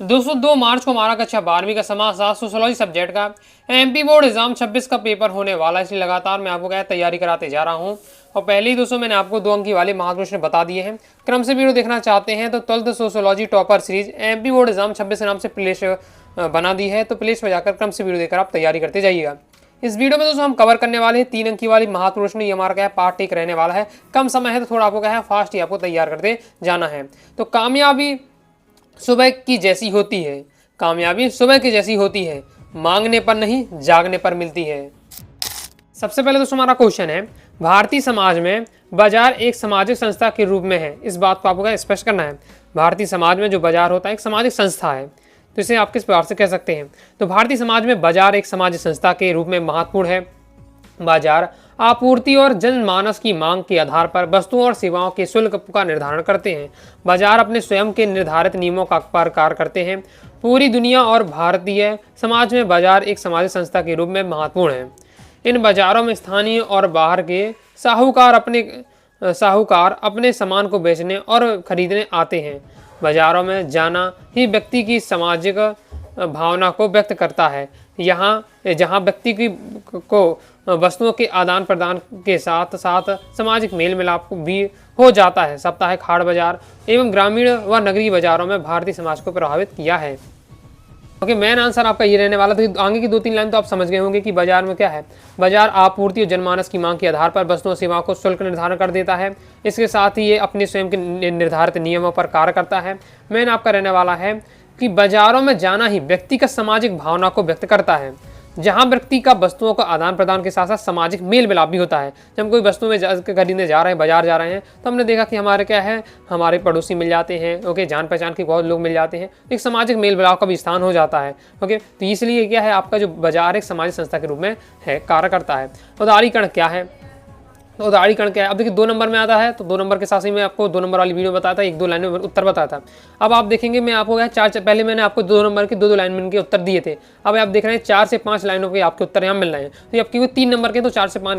दोस्तों 2 मार्च को हमारा कक्षा 12वीं का समाजशास्त्र सोशियोलॉजी सब्जेक्ट का एमपी बोर्ड एग्जाम 26 का पेपर होने वाला है। इसलिए लगातार मैं आपको क्या तैयारी कराते जा रहा हूं। और पहले ही दोस्तों मैंने आपको 2 अंक की वाले महाप्रश्न बता दिए हैं। क्रम से वीडियो देखना चाहते हैं तो 12th sociology topper series MP board exam 26 के नाम से प्लेलिस्ट बना दी है। तो प्लेलिस्ट में जाकर क्रम से वीडियो देखकर आप तैयारी करते जाइएगा। इस वीडियो में दोस्तों हम कवर करने वाले हैं 3 अंक की वाली महाप्रश्न। ये हमारा क्या है पार्ट 1 रहने वाला है। कम समय है तो थोड़ा आपको क्या है फास्ट ही आपको तैयार करते जाना है। तो कामयाबी सुबह की जैसी होती है, कामयाबी सुबह की जैसी होती है, मांगने पर नहीं जागने पर मिलती है। सबसे पहले दोस्तों हमारा क्वेश्चन है, भारतीय समाज में बाजार एक सामाजिक संस्था के रूप में है। इस बात को आपको स्पष्ट करना है। भारतीय समाज में जो बाजार होता है एक सामाजिक संस्था है। तो इसे आप किस प्रकार से कह सकते हैं? तो भारतीय समाज में बाजार एक सामाजिक संस्था के रूप में महत्वपूर्ण है। बाजार आपूर्ति और जनमानस की मांग के आधार पर वस्तुओं और सेवाओं के शुल्क का निर्धारण करते हैं। बाजार अपने स्वयं के निर्धारित नियमों का पर कार्य करते हैं। पूरी दुनिया और भारतीय समाज में बाजार एक सामाजिक संस्था के रूप में महत्वपूर्ण है। इन बाजारों में स्थानीय और बाहर के साहूकार अपने सामान को बेचने और खरीदने आते हैं। बाजारों में जाना ही व्यक्ति की सामाजिक भावना को व्यक्त करता है। जहाँ व्यक्ति को वस्तुओं के आदान प्रदान के साथ साथ सामाजिक मेल मिलाप भी हो जाता है। साप्ताहिक हाट बाजार एवं ग्रामीण व नगरीय बाजारों में भारतीय समाज को प्रभावित किया है। ओके, मेन आंसर आपका ये रहने वाला था। तो आगे की 2-3 लाइन तो आप समझ गए होंगे कि बाजार में क्या है। बाजार आपूर्ति और जनमानस की मांग के आधार पर वस्तुओं सेवाओं को शुल्क निर्धारण कर देता है। इसके साथ ही ये अपने स्वयं के निर्धारित नियमों पर कार्य करता है। मेन आपका रहने वाला है कि बाजारों में जाना ही व्यक्तिगत सामाजिक भावना को व्यक्त करता है। जहां व्यक्ति का वस्तुओं का आदान प्रदान के साथ साथ सामाजिक मेल मिलाप भी होता है। जब हम कोई वस्तु में खरीदने जा रहे हैं, बाजार जा रहे हैं, तो हमने देखा कि हमारे क्या है, हमारे पड़ोसी मिल जाते हैं। ओके, जान पहचान के बहुत लोग मिल जाते हैं। एक सामाजिक मेल मिलाप का भी स्थान हो जाता है। ओके, तो इसलिए क्या है, आपका जो बाजार एक सामाजिक संस्था के रूप में है कार्य करता है। उदारीकरण क्या है? तो उदारीकरण क्या है? अब देखिए 2 नंबर में आता है। तो 2 नंबर के साथ ही मैं आपको 2 नंबर वाली वीडियो बताता, 1-2 लाइन में उत्तर बताता। अब आप देखेंगे मैं आपको क्या पहले मैंने आपको 2 नंबर के 2-2 लाइन में इनके उत्तर दिए थे। अब आप देख रहे हैं 4 से 5 लाइनों के आपके उत्तर यहाँ मिल रहे हैं। तो आपके 3 नंबर के तो 4 से 5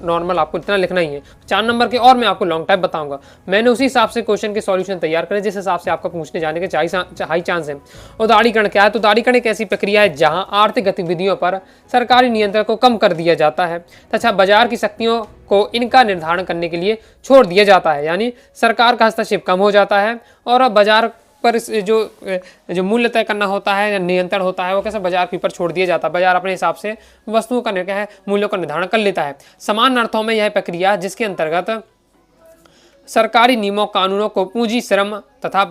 नॉर्मल आपको इतना लिखना ही है। 4 नंबर के और मैं आपको लॉन्ग टाइप बताऊंगा। मैंने उसी हिसाब से क्वेश्चन के सॉल्यूशन तैयार करे जिस हिसाब से आपका पूछने जाने के हाई चांस है। उदारीकरण क्या है? तो उदारीकरण एक ऐसी प्रक्रिया है जहाँ आर्थिक गतिविधियों पर सरकारी नियंत्रण को कम कर दिया जाता है तथा बाजार की शक्तियों को इनका निर्धारण करने के लिए छोड़ दिया जाता है। यानी सरकार का हस्तक्षेप कम हो जाता है और बाजार पर जो मूल्य तय करना होता है या नियंत्रण होता है वो कैसे बाजार के ऊपर छोड़ दिया जाता है। बाजार अपने हिसाब से वस्तुओं का क्या है मूल्यों का निर्धारण कर लेता है। समान अर्थों में यह प्रक्रिया जिसके अंतर्गत सरकारी नियमों कानूनों को पूंजी श्रम तथा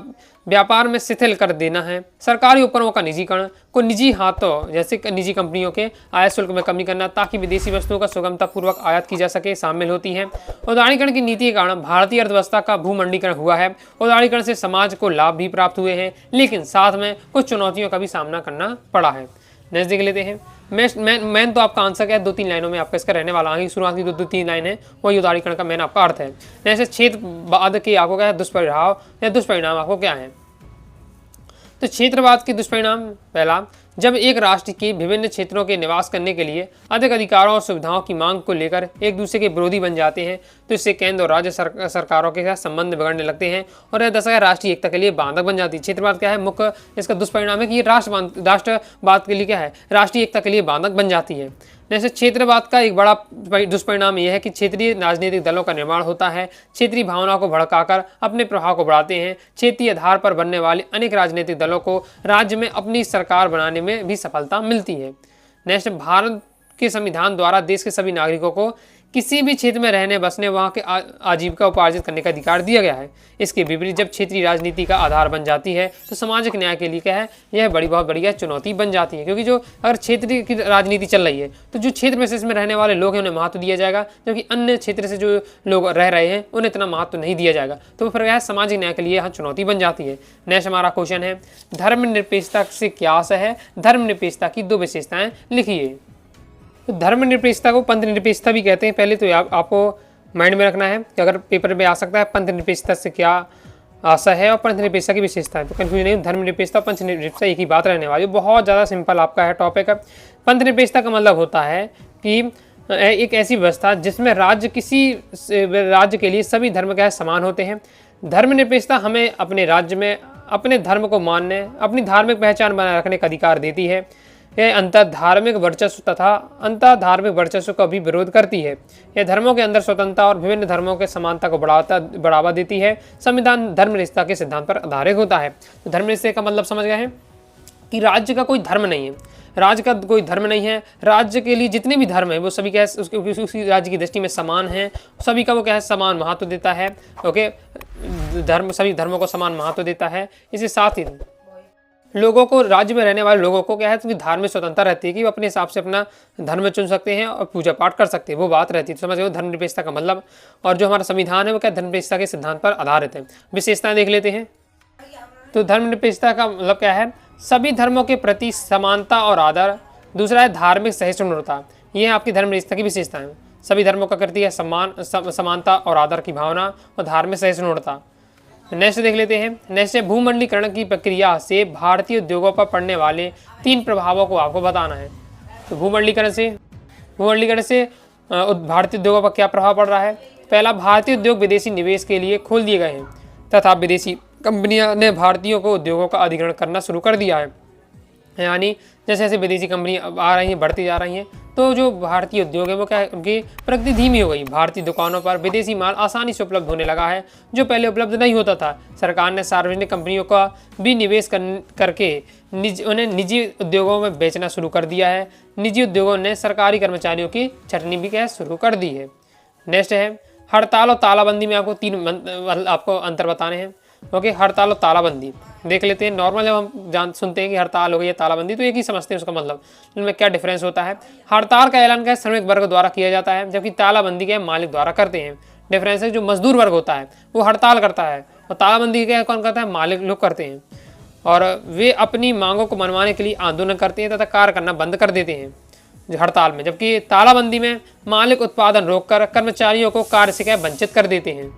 व्यापार में शिथिल कर देना है। सरकारी उपकरणों का निजीकरण को निजी हाथों जैसे निजी कंपनियों के आयात शुल्क में कमी करना ताकि विदेशी वस्तुओं का सुगमतापूर्वक आयात की जा सके शामिल होती है। उदारीकरण की नीति के कारण भारतीय अर्थव्यवस्था का भूमंडीकरण हुआ है। उदारीकरण से समाज को लाभ भी प्राप्त हुए हैं लेकिन साथ में कुछ चुनौतियों का भी सामना करना पड़ा है। नेक्स्ट देख लेते हैं। मैन तो आपका आंसर क्या है? 2-3 लाइनों में आपका इसका रहने वाला है। शुरुआत की 2-3 लाइन है वही उदारीकरण का मैन आपका अर्थ है। जैसे क्षेत्रवाद के आपको क्या है दुष्प्रभाव या दुष्परिणाम आपको क्या है? तो क्षेत्रवाद के दुष्परिणाम, पहला, जब एक राष्ट्र के विभिन्न क्षेत्रों के निवास करने के लिए अधिक अधिकारों और सुविधाओं की मांग को लेकर एक दूसरे के विरोधी बन जाते हैं तो इससे केंद्र और राज्य सरकारों के साथ संबंध बिगड़ने लगते हैं और यह दशा राष्ट्रीय एकता के लिए बाधक बन जाती है। क्षेत्रवाद क्या है? मुख्य इसका दुष्परिणाम है कि ये राष्ट्रवाद के लिए क्या है, राष्ट्रीय एकता के लिए बाधक बन जाती है। जैसे क्षेत्रवाद का एक बड़ा दुष्परिणाम यह है कि क्षेत्रीय राजनीतिक दलों का निर्माण होता है। क्षेत्रीय भावनाओं को भड़काकर अपने प्रभाव को बढ़ाते हैं। क्षेत्रीय आधार पर बनने वाले अनेक राजनीतिक दलों को राज्य में अपनी सरकार बनाने में भी सफलता मिलती है। नेक्स्ट, भारत के संविधान द्वारा देश के सभी नागरिकों को किसी भी क्षेत्र में रहने बसने वहाँ के आजीविका उपार्जित करने का अधिकार दिया गया है। इसके विपरीत जब क्षेत्रीय राजनीति का आधार बन जाती है तो सामाजिक न्याय के लिए क्या है, यह बहुत बढ़िया चुनौती बन जाती है। क्योंकि जो अगर क्षेत्रीय की राजनीति चल रही है तो जो क्षेत्र में से इसमें रहने वाले लोग हैं उन्हें महत्व दिया जाएगा, जबकि अन्य क्षेत्र से जो लोग रह रहे हैं उन्हें इतना महत्व नहीं दिया जाएगा। तो फिर यह सामाजिक न्याय के लिए यहाँ चुनौती बन जाती है। नेक्स्ट हमारा क्वेश्चन है, धर्मनिरपेक्षता से क्या आशय है? धर्मनिरपेक्षता की 2 विशेषताएं लिखिए। तो धर्मनिरपेक्षता को पंथ निरपेक्षता भी कहते हैं। पहले तो आपको माइंड में रखना है कि अगर पेपर में आ सकता है पंथ निरपेक्षता से क्या आशय है और पंथ निरपेक्षता की विशेषता है, तो कंफ्यूज नहीं। धर्मनिरपेक्षता पंथ निरपेक्षता एक ही बात रहने वाली, बहुत ज़्यादा सिंपल आपका है टॉपिक। पंथ निरपेक्षता का मतलब होता है कि एक ऐसी व्यवस्था जिसमें किसी राज्य के लिए सभी धर्म क्या है समान होते हैं। धर्मनिरपेक्षता हमें अपने राज्य में अपने धर्म को मानने, अपनी धार्मिक पहचान बनाए रखने का अधिकार देती है। यह अंतर धार्मिक वर्चस्व तथा अंतर धार्मिक वर्चस्व का भी विरोध करती है। यह धर्मों के अंदर स्वतंत्रता और विभिन्न धर्मों के समानता को बढ़ावा देती है। संविधान धर्म निरपेक्षता के सिद्धांत पर आधारित होता है। तो धर्म निरपेक्षता का मतलब समझ गए हैं कि राज्य का कोई धर्म नहीं है, राज्य का कोई धर्म नहीं है। राज्य के लिए जितने भी धर्म है वो सभी क्या है उसी राज्य की दृष्टि में समान है, सभी का वो क्या है समान महत्व देता है। ओके, धर्म सभी धर्मों को समान महत्व देता है। इसके साथ ही लोगों को, राज्य में रहने वाले लोगों को क्या है तो धार्मिक स्वतंत्रता रहती है कि वो अपने हिसाब से अपना धर्म चुन सकते हैं और पूजा पाठ कर सकते हैं, वो बात रहती है। तो समझ गए धर्म निरपेक्षता का मतलब। और जो हमारा संविधान है वो क्या धर्म निरपेक्षता के सिद्धांत पर आधारित है। विशेषताएं देख लेते हैं। तो धर्म निरपेक्षता का मतलब क्या है, सभी धर्मों के प्रति समानता और आदर। दूसरा है धार्मिक सहिष्णुता, ये है आपकी धर्म निरपेक्षता की विशेषताएं। सभी धर्मों का करती है समानता और आदर की भावना और धार्मिक सहिष्णुता। नेक्स्ट देख लेते हैं। नेक्स्ट है भूमंडलीकरण की प्रक्रिया से भारतीय उद्योगों पर पड़ने वाले 3 प्रभावों को आपको बताना है। तो भूमंडलीकरण से भारतीय उद्योगों पर क्या प्रभाव पड़ रहा है। पहला, भारतीय उद्योग विदेशी निवेश के लिए खोल दिए गए हैं तथा विदेशी कंपनियां ने भारतीयों को उद्योगों का अधिग्रहण करना शुरू कर दिया है। यानी जैसे जैसे विदेशी कंपनियां आ रही हैं, बढ़ती जा रही हैं, तो जो भारतीय उद्योग है वो क्या है उनकी प्रगति धीमी हो गई। भारतीय दुकानों पर विदेशी माल आसानी से उपलब्ध होने लगा है जो पहले उपलब्ध नहीं होता था। सरकार ने सार्वजनिक कंपनियों का भी निवेश करके उन्हें निजी उद्योगों में बेचना शुरू कर दिया है। निजी उद्योगों ने सरकारी कर्मचारियों की छटनी भी क्या शुरू कर दी है। नेक्स्ट है हड़ताल और तालाबंदी में आपको 3 आपको अंतर बताने हैं। ओके, हड़ताल और तालाबंदी देख लेते हैं। नॉर्मल जब हम सुनते हैं कि हड़ताल हो गई है तालाबंदी तो एक ही समझते हैं उसका मतलब, इनमें क्या डिफरेंस होता है। हड़ताल का ऐलान क्या है श्रमिक वर्ग द्वारा किया जाता है, जबकि तालाबंदी क्या है मालिक द्वारा करते हैं। डिफरेंस है जो मजदूर वर्ग होता है वो हड़ताल करता है और तालाबंदी क्या है कौन करता है, मालिक लोग करते हैं। और वे अपनी मांगों को मनवाने के लिए आंदोलन करते हैं तथा कार्य करना बंद कर देते हैं हड़ताल में, जबकि तालाबंदी में मालिक उत्पादन रोककर कर्मचारियों को कार्य से क्या वंचित कर देते हैं।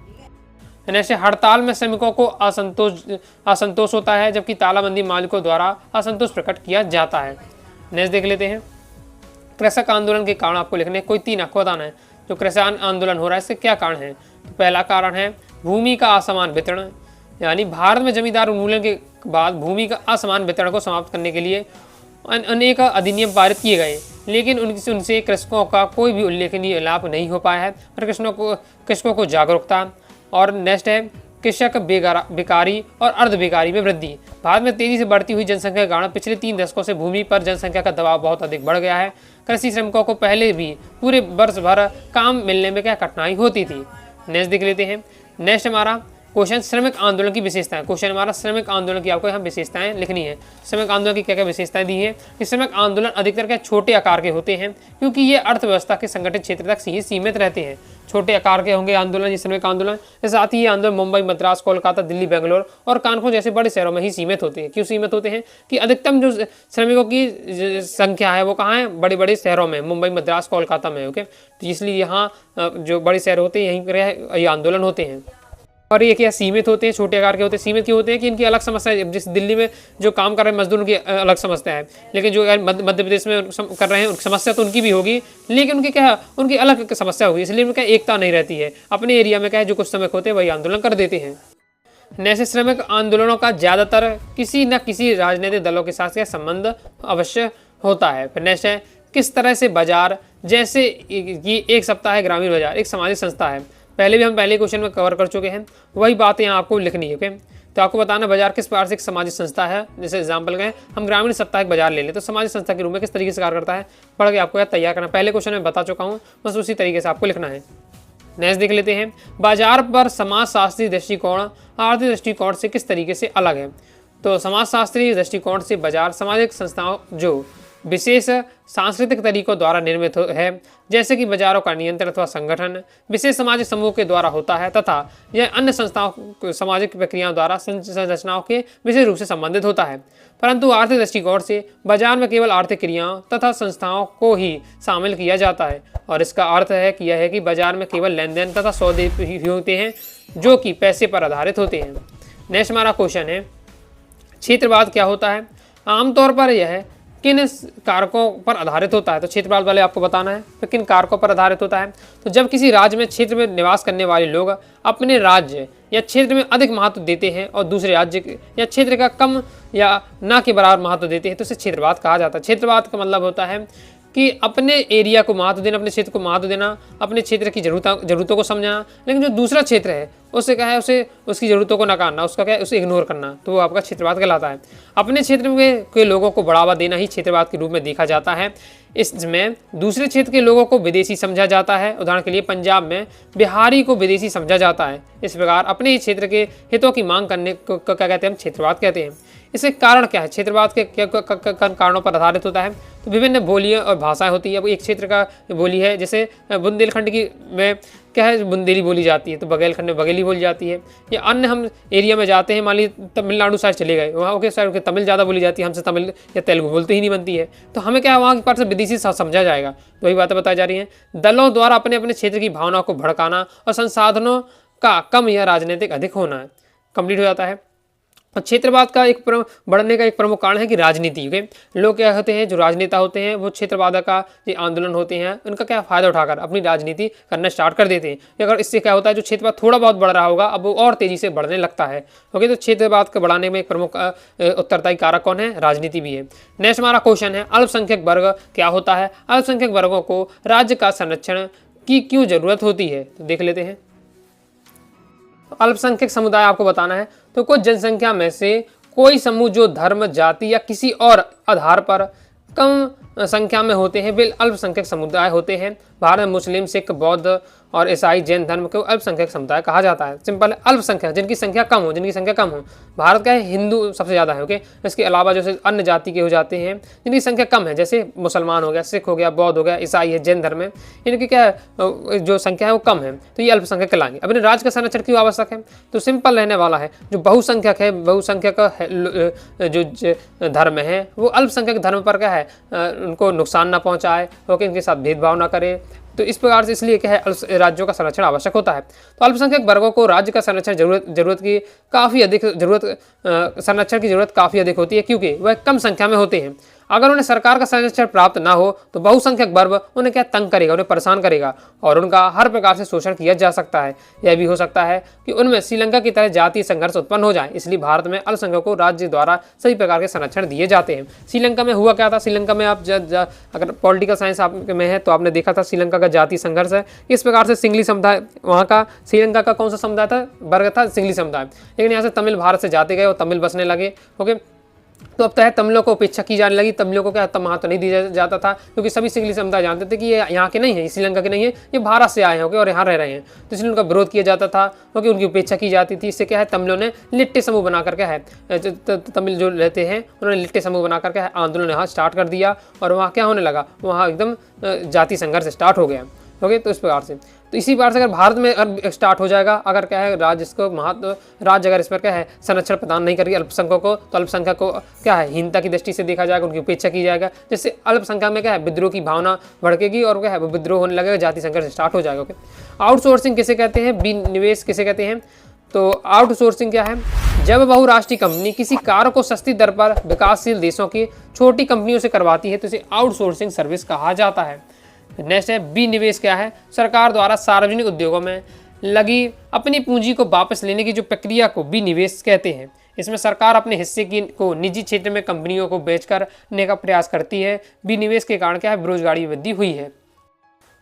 ऐसे हड़ताल में श्रमिकों को असंतोष होता है, जबकि तालाबंदी मालिकों द्वारा असंतोष प्रकट किया जाता है। नेक्स्ट देख लेते हैं। कृषक आंदोलन के कारण आपको लिखने कोई 3 आपको बताना है। जो कृषक आंदोलन हो रहा है इसके क्या कारण है। तो पहला कारण है भूमि का असमान वितरण, यानी भारत में जमींदार उन्मूलन के बाद भूमि का असमान वितरण को समाप्त करने के लिए अनेक अधिनियम पारित किए गए, लेकिन उनसे कृषकों का कोई भी उल्लेखनीय लाभ नहीं हो पाया है और कृषकों को जागरूकता। और नेक्स्ट है कृषक बेकारी और अर्ध बेकारी में वृद्धि। भारत में तेजी से बढ़ती हुई जनसंख्या के कारण पिछले 3 दशकों से भूमि पर जनसंख्या का दबाव बहुत अधिक बढ़ गया है। कृषि श्रमिकों को पहले भी पूरे वर्ष भर काम मिलने में क्या कठिनाई होती थी। नेक्स्ट देख लेते हैं। नेक्स्ट हमारा क्वेश्चन श्रमिक आंदोलन की विशेषताएं। क्वेश्चन हमारा श्रमिक आंदोलन की आपको यहाँ विशेषताएं लिखनी है। श्रमिक आंदोलन की क्या क्या विशेषताएं दी है कि श्रमिक आंदोलन अधिकतर क्या छोटे आकार के होते हैं, क्योंकि ये अर्थव्यवस्था के संगठित क्षेत्र तक ही सीमित रहते हैं। छोटे आकार के होंगे आंदोलन, ये श्रमिक आंदोलन। साथ ही ये आंदोलन मुंबई, मद्रास, कोलकाता, दिल्ली, बेंगलोर और कानपुर जैसे बड़े शहरों में ही सीमित होते हैं। क्यों सीमित होते हैं कि अधिकतम जो श्रमिकों की संख्या है वो कहाँ है, बड़े बड़े शहरों में, मुंबई, मद्रास, कोलकाता में। ओके, तो इसलिए यहाँ जो बड़े शहर होते हैं यहीं पर ये आंदोलन होते हैं। और ये क्या सीमित होते हैं, छोटे आकार के होते हैं। सीमित क्यों होते हैं कि इनकी अलग समस्या है। जिस दिल्ली में जो काम कर रहे हैं मजदूर, उनकी अलग समस्या है, लेकिन जो मध्य प्रदेश में कर रहे हैं समस्या तो उनकी भी होगी, लेकिन उनकी क्या है, उनकी अलग समस्या होगी। इसलिए उनकी एकता नहीं रहती है। अपने एरिया में क्या है जो कुछ श्रमिक होते हैं वही आंदोलन कर देते हैं। ऐसे श्रमिक आंदोलनों का ज़्यादातर किसी न किसी राजनीतिक दलों के साथ संबंध अवश्य होता है। फिर नेक्स्ट है किस तरह से बाजार, जैसे कि एक सप्ताह ग्रामीण बाजार एक सामाजिक संस्था है। पहले भी हम पहले क्वेश्चन में कवर कर चुके हैं, वही बात यहाँ आपको लिखनी है। ओके, तो आपको बताना बाजार किस प्रकार से एक सामाजिक संस्था है। जैसे एग्जाम्पल गए हम ग्रामीण साप्ताहिक बाजार ले लें तो सामाजिक संस्था के रूप में किस तरीके से कार्य करता है पढ़ के आपको तैयार करना। पहले क्वेश्चन में बता चुका हूँ, बस उसी तरीके से आपको लिखना है। नेक्स्ट देख लेते हैं। बाजार पर समाजशास्त्री दृष्टिकोण आर्थिक दृष्टिकोण से किस तरीके से अलग है। तो समाजशास्त्री दृष्टिकोण से बाजार सामाजिक संस्थाओं जो विशेष सांस्कृतिक तरीकों द्वारा निर्मित है, जैसे कि बाजारों का नियंत्रण अथवा संगठन विशेष सामाजिक समूह के द्वारा होता है तथा यह अन्य संस्थाओं सामाजिक प्रक्रियाओं द्वारा संरचनाओं के विशेष रूप से संबंधित होता है। परंतु आर्थिक दृष्टिकोण से बाजार में केवल आर्थिक क्रियाओं तथा संस्थाओं को ही शामिल किया जाता है, और इसका अर्थ है कि यह है कि बाजार में केवल लेन देन तथा सौदे ही होते हैं जो कि पैसे पर आधारित होते हैं। नेक्स्ट हमारा क्वेश्चन है क्षेत्रवाद क्या होता है। आमतौर पर यह किन कारकों पर आधारित होता है। तो क्षेत्रवाद वाले आपको बताना है तो किन कारकों पर आधारित होता है। तो जब किसी राज्य में क्षेत्र में निवास करने वाले लोग अपने राज्य या क्षेत्र में अधिक महत्व देते हैं और दूसरे राज्य या क्षेत्र का कम या ना के बराबर महत्व देते हैं तो इसे क्षेत्रवाद कहा जाता है। क्षेत्रवाद का मतलब होता है कि अपने एरिया को महत्व देना, अपने क्षेत्र को महत्व देना, अपने क्षेत्र की जरूरतों को समझना, लेकिन जो दूसरा क्षेत्र है उससे क्या है, उसे उसकी ज़रूरतों को नकारना, उसका क्या है, उसे इग्नोर करना, तो वो आपका क्षेत्रवाद कहलाता है। अपने क्षेत्र में के लोगों को बढ़ावा देना ही क्षेत्रवाद के रूप में देखा जाता है। इसमें दूसरे क्षेत्र के लोगों को विदेशी समझा जाता है। उदाहरण के लिए पंजाब में बिहारी को विदेशी समझा जाता है। इस प्रकार अपने ही क्षेत्र के हितों की मांग करने को क्या कहते हैं, हम क्षेत्रवाद कहते हैं। इसके कारण क्या है, क्षेत्रवाद के कारणों पर आधारित होता है। तो विभिन्न बोलियां और भाषाएं होती है। अब एक क्षेत्र का बोली है, जैसे बुंदेलखंड की में क्या है, बुंदेली बोली जाती है, तो बघेलखंड में बघेली बोली जाती है। या अन्य हम एरिया में जाते हैं, मान लीजिए तमिलनाडु साइड चले गए, वहाँ के साइड तमिल ज़्यादा बोली जाती है, हमसे तमिल या तेलुगु बोलते ही नहीं बनती है, तो हमें क्या है, वहाँ की पास से विदेशी समझा जाएगा। तो वही बातें बताई जा रही हैं। दलों द्वारा अपने अपने क्षेत्र की भावनाओं को भड़काना और संसाधनों का कम या राजनीतिक अधिक होना है, कंप्लीट हो जाता है। और क्षेत्रवाद का एक बढ़ने का एक प्रमुख कारण है कि राजनीति। लोग क्या होते हैं, जो राजनेता होते हैं, वो क्षेत्रवाद का जो आंदोलन होते हैं उनका क्या फ़ायदा उठाकर अपनी राजनीति करना स्टार्ट कर देते हैं। अगर इससे क्या होता है, जो क्षेत्रवाद थोड़ा बहुत बढ़ रहा होगा अब वो और तेज़ी से बढ़ने लगता है। ओके, तो क्षेत्रवाद को बढ़ाने में एक प्रमुख उत्तरदायी कारक कौन है, राजनीति भी है। नेक्स्ट हमारा क्वेश्चन है, अल्पसंख्यक वर्ग क्या होता है। अल्पसंख्यक वर्गों को राज्य का संरक्षण की क्यों जरूरत होती है, तो देख लेते हैं। अल्पसंख्यक समुदाय आपको बताना है, तो कुछ जनसंख्या में से कोई समूह जो धर्म, जाति या किसी और आधार पर कम संख्या में होते हैं वे अल्पसंख्यक समुदाय होते हैं। भारत में मुस्लिम, सिख, बौद्ध और ईसाई, जैन धर्म को अल्पसंख्यक समुदाय कहा जाता है। सिंपल है, अल्पसंख्यक जिनकी संख्या कम हो। भारत का है हिंदू सबसे ज़्यादा है। ओके, इसके अलावा जैसे अन्य जाति के हो जाते हैं जिनकी संख्या कम है, जैसे मुसलमान हो गया, सिख हो गया, बौद्ध हो गया, ईसाई है, जैन धर्म है, इनकी क्या है, जो संख्या है वो कम है, तो ये अल्पसंख्यक कहलाएंगे। अपने राज्य का संरक्षण क्यों आवश्यक है, तो सिंपल रहने वाला है, जो बहुसंख्यक है, जो धर्म है वो अल्पसंख्यक धर्म पर क्या है, उनको नुकसान ना पहुँचाए, ओके, इनके साथ भेदभाव ना करे। तो इस प्रकार से इसलिए क्या है, राज्यों का संरक्षण आवश्यक होता है। तो अल्पसंख्यक वर्गों को राज्य का संरक्षण संरक्षण की जरूरत काफ़ी अधिक होती है, क्योंकि वह कम संख्या में होते हैं। अगर उन्हें सरकार का संरक्षण प्राप्त ना हो तो बहुसंख्यक वर्ग उन्हें क्या तंग करेगा, उन्हें परेशान करेगा और उनका हर प्रकार से शोषण किया जा सकता है। यह भी हो सकता है कि उनमें श्रीलंका की तरह जातीय संघर्ष उत्पन्न हो जाए। इसलिए भारत में अल्पसंख्यकों को राज्य द्वारा सभी प्रकार के संरक्षण दिए जाते हैं। श्रीलंका में हुआ क्या था, श्रीलंका में आप अगर पॉलिटिकल साइंस आप में है तो आपने देखा था श्रीलंका का जातीय संघर्ष है। इस प्रकार से सिंगली समुदाय, वहाँ का श्रीलंका का कौन सा समुदाय था, वर्ग था सिंगली समुदाय, लेकिन यहाँ से तमिल भारत से जाते गए और तमिल बसने लगे। ओके, तो अब तय तमिलों को उपेक्षा की जाने लगी, तमिलों को क्या तब महत्व नहीं दिया जाता था, क्योंकि सभी सिंगली समुदाय जानते थे कि ये यहाँ के नहीं है, श्रीलंका के नहीं है, ये भारत से आए होंगे और यहाँ रह रहे हैं, तो इसलिए उनका विरोध किया जाता था, क्योंकि उनकी उपेक्षा की जाती थी। इससे क्या है, तमिलों ने लिट्टे समूह बनाकर क्या है, तमिल जो रहते हैं उन्होंने लिट्टे समूह बनाकर क्या है आंदोलन यहाँ स्टार्ट कर दिया और वहाँ क्या होने लगा, वहाँ एकदम जाति संघर्ष स्टार्ट हो गया। ओके, तो इस प्रकार से, तो इसी प्रकार से अगर भारत में स्टार्ट हो जाएगा, अगर क्या है राज्य इसको राज्य अगर इस पर क्या है संरक्षण प्रदान नहीं करेगी अल्पसंख्यकों को, तो अल्पसंख्यक को क्या है हीनता की दृष्टि से देखा जाएगा, उनकी उपेक्षा की जाएगा, जिससे अल्पसंख्यक में क्या है विद्रोह की भावना भड़केगी और क्या है विद्रोह होने लगेगा, जाति संघर्ष स्टार्ट हो जाएगा। ओके, आउटसोर्सिंग किसे कहते हैं, विनिवेश किसे कहते हैं, तो आउटसोर्सिंग क्या है, जब बहुराष्ट्रीय कंपनी किसी कार्य को सस्ती दर पर विकासशील देशों की छोटी कंपनियों से करवाती है तो इसे आउटसोर्सिंग सर्विस कहा जाता है। नेक्स्ट है विनिवेश क्या है, सरकार द्वारा सार्वजनिक उद्योगों में लगी अपनी पूंजी को वापस लेने की जो प्रक्रिया को विनिवेश कहते हैं। इसमें सरकार अपने हिस्से को निजी क्षेत्र में कंपनियों को बेचकर करने का प्रयास करती है। विनिवेश के कारण क्या है, बेरोजगारी में वृद्धि हुई है।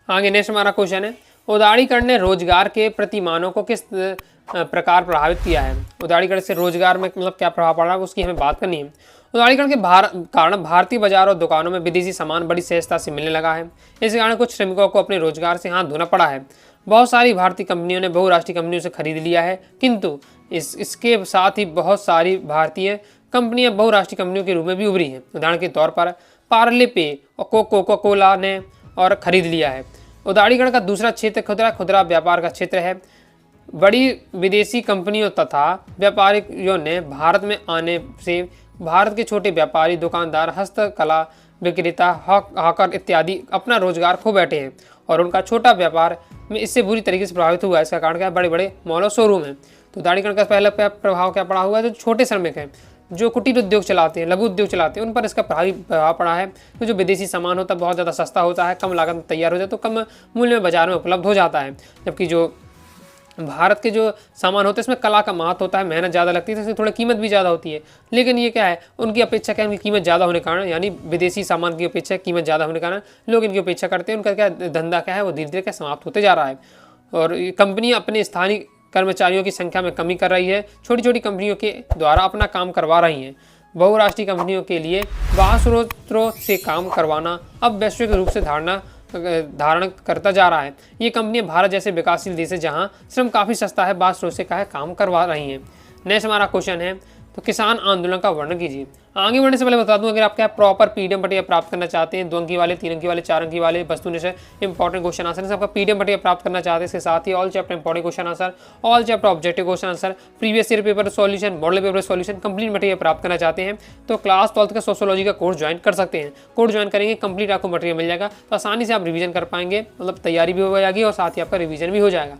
आगे नेक्स्ट हमारा क्वेश्चन है, उदारीकरण ने रोजगार के प्रतिमानों को किस प्रकार प्रभावित किया है। उदारीकरण से रोजगार में मतलब क्या प्रभाव पड़ा है, उसकी हमें बात करनी है। उदारीकरण के कारण भारतीय बाजार और दुकानों में विदेशी सामान बड़ी सहजता से मिलने लगा है। इस कारण कुछ श्रमिकों को अपने रोजगार से हाथ धोना पड़ा है। बहुत सारी भारतीय कंपनियों ने बहुराष्ट्रीय कंपनियों से खरीद लिया है, किंतु इसके साथ ही बहुत सारी भारतीय कंपनियां बहुराष्ट्रीय कंपनियों के रूप में भी उभरी हैं। उदाहरण के तौर पर पार्ले पे और कोका कोला ने और खरीद लिया है। उदारीकरण का दूसरा क्षेत्र खुदरा व्यापार का क्षेत्र है। बड़ी विदेशी कंपनियों तथा व्यापारियों ने भारत में आने से भारत के छोटे व्यापारी, दुकानदार, हस्तकला विक्रेता, हॉकर इत्यादि अपना रोजगार खो बैठे हैं और उनका छोटा व्यापार में इससे बुरी तरीके से प्रभावित हुआ है। इसका कारण क्या है, बड़े बड़े मॉल और शोरूम हैं। तो उदारीकरण का पहला प्रभाव क्या पड़ा हुआ है, जो छोटे श्रमिक हैं, जो कुटीर उद्योग चलाते हैं, लघु उद्योग चलाते हैं, उन पर इसका प्रभाव पड़ा है। तो जो विदेशी सामान होता है बहुत ज़्यादा सस्ता होता है, कम लागत में तैयार हो जाए तो कम मूल्य में बाजार में उपलब्ध हो जाता है, जबकि जो भारत के जो सामान होते हैं इसमें कला का महत्व होता है, मेहनत ज़्यादा लगती है, तो इसमें थोड़ी कीमत भी ज़्यादा होती है। लेकिन ये क्या है, उनकी अपेक्षा क्या है, उनकी कीमत ज़्यादा होने के कारण, यानी विदेशी सामान की अपेक्षा कीमत ज़्यादा होने के कारण लोग इनकी अपेक्षा करते हैं। उनका क्या धंधा क्या है, वो धीरे धीरे क्या समाप्त होते जा रहा है। और कंपनी अपने स्थानीय कर्मचारियों की संख्या में कमी कर रही है, छोटी छोटी कंपनियों के द्वारा अपना काम करवा रही हैं। बहुराष्ट्रीय कंपनियों के लिए बाह्य स्रोतों से काम करवाना अब वैश्विक रूप से धारण करता जा रहा है। ये कंपनियां भारत जैसे विकासशील देश है जहां श्रम काफ़ी सस्ता है, बाह्य स्रोत से काम करवा रही हैं। नेक्स्ट हमारा क्वेश्चन है, तो किसान आंदोलन का वर्णन कीजिए। आगे बढ़ने से पहले बता दूं, अगर आप क्या प्रॉपर पीडीएफ मटेरियल प्राप्त करना चाहते हैं, 2 अंकी वाले, 3 अंकी वाले, 4 अंकी वाले वस्तुनिष्ठ इंपॉर्टेंट क्वेश्चन आंसर सबका पीडीएफ मटेरियल प्राप्त करना चाहते हैं, इसके साथ ही all chapter important question answer, all chapter objective question answer, previous year paper solution, model paper solution, complete material प्राप्त करना चाहते हैं तो क्लास 12th का सोशियोलॉजी का कोर्स ज्वाइन कर सकते हैं। कोर्स ज्वाइन करेंगे, कंप्लीट आपको मटेरियल मिल जाएगा, तो आसानी से आप रिवीजन कर पाएंगे, मतलब तैयारी भी हो जाएगी और साथ ही आपका रिवीजन भी हो जाएगा।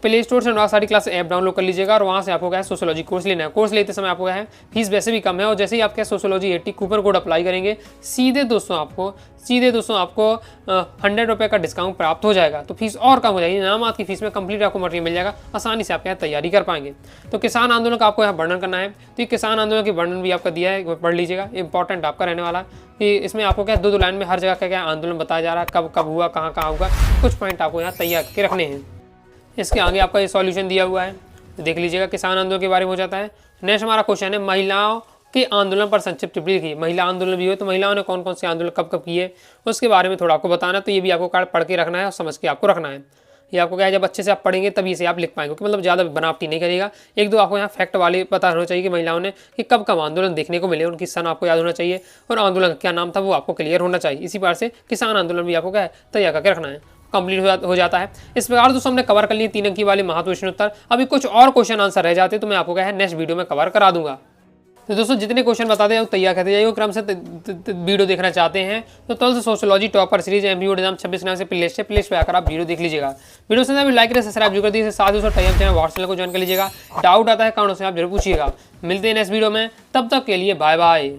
प्ले स्टोर से अनुराग सारी क्लास ऐप डाउनलोड कर लीजिएगा और वहाँ से आपको क्या है सोशियोलॉजी कोर्स लेना है। कोर्स लेते समय आपको क्या है फीस वैसे भी कम है, और जैसे ही आप क्या सोशियोलॉजी 80 कूपन कोड अप्लाई करेंगे सीधे दोस्तों आपको 100 रुपये का डिस्काउंट प्राप्त हो जाएगा, तो फीस और कम हो जाएगी। नामात की फीस में कंप्लीट आपको मटेरियल मिल जाएगा, आसानी से आप क्या तैयारी कर पाएंगे। तो किसान आंदोलन का आपको यहाँ वर्णन करना है, तो ये किसान आंदोलन की वर्णन भी आपका दिया है, पढ़ लीजिएगा, इंपॉर्टेंट आपका रहने वाला कि इसमें आपको क्या 2 लाइन में हर जगह का क्या आंदोलन बताया जा रहा है, कब कब हुआ, कहाँ कहाँ हुआ, कुछ पॉइंट आपको यहाँ तैयार करके रखने हैं। इसके आगे आपका ये सॉल्यूशन दिया हुआ है, देख लीजिएगा, किसान आंदोलन के बारे में हो जाता है। नेक्स्ट हमारा क्वेश्चन है, महिलाओं के आंदोलन पर संक्षिप्त टिप्पणी लिखिए। महिला आंदोलन भी हो तो महिलाओं ने कौन कौन से आंदोलन कब कब किए उसके बारे में थोड़ा आपको बताना, तो ये भी आपको कार्ड पढ़ के रखना है और समझ के आपको रखना है। ये आपको क्या है, जब अच्छे से आप पढ़ेंगे तभी से आप लिख पाएंगे, क्योंकि मतलब ज़्यादा बनावटी नहीं करेगा। 1-2 आपको यहाँ फैक्ट वाले पता होना चाहिए कि महिलाओं ने कि कब कब आंदोलन देखने को मिले, उनकी सन आपको याद होना चाहिए और आंदोलन का क्या नाम था वो आपको क्लियर होना चाहिए। इसी बार से किसान आंदोलन भी आपको क्या है तैयार करके रखना है, कंप्लीट हो जाता है। इस प्रकार दोस्तों हमने कवर कर लिए 3 अंकी वाले महत्व प्रश्न उत्तर। अभी कुछ और क्वेश्चन आंसर रह जाते तो मैं आपको क्या है नेक्स्ट वीडियो में कवर करा दूंगा। तो दोस्तों जितने क्वेश्चन बताते हैं वो तैयार करते जाइए, क्रम से वीडियो देखना चाहते हैं तो 12th sociology topper series MPO exam 26 नाम से प्लेलिस्ट पे आकर आप वीडियो देख लीजिएगा। वीडियो से लाइक करें, सब्सक्राइब जरूर कर दीजिए, साथ ही टाइम चैनल व्हाट्सएप को ज्वाइन कर लीजिएगा। डाउट आता है कारणों से आप जरूर पूछिएगा। मिलते हैं नेक्स्ट वीडियो में, तब तक के लिए बाय बाय।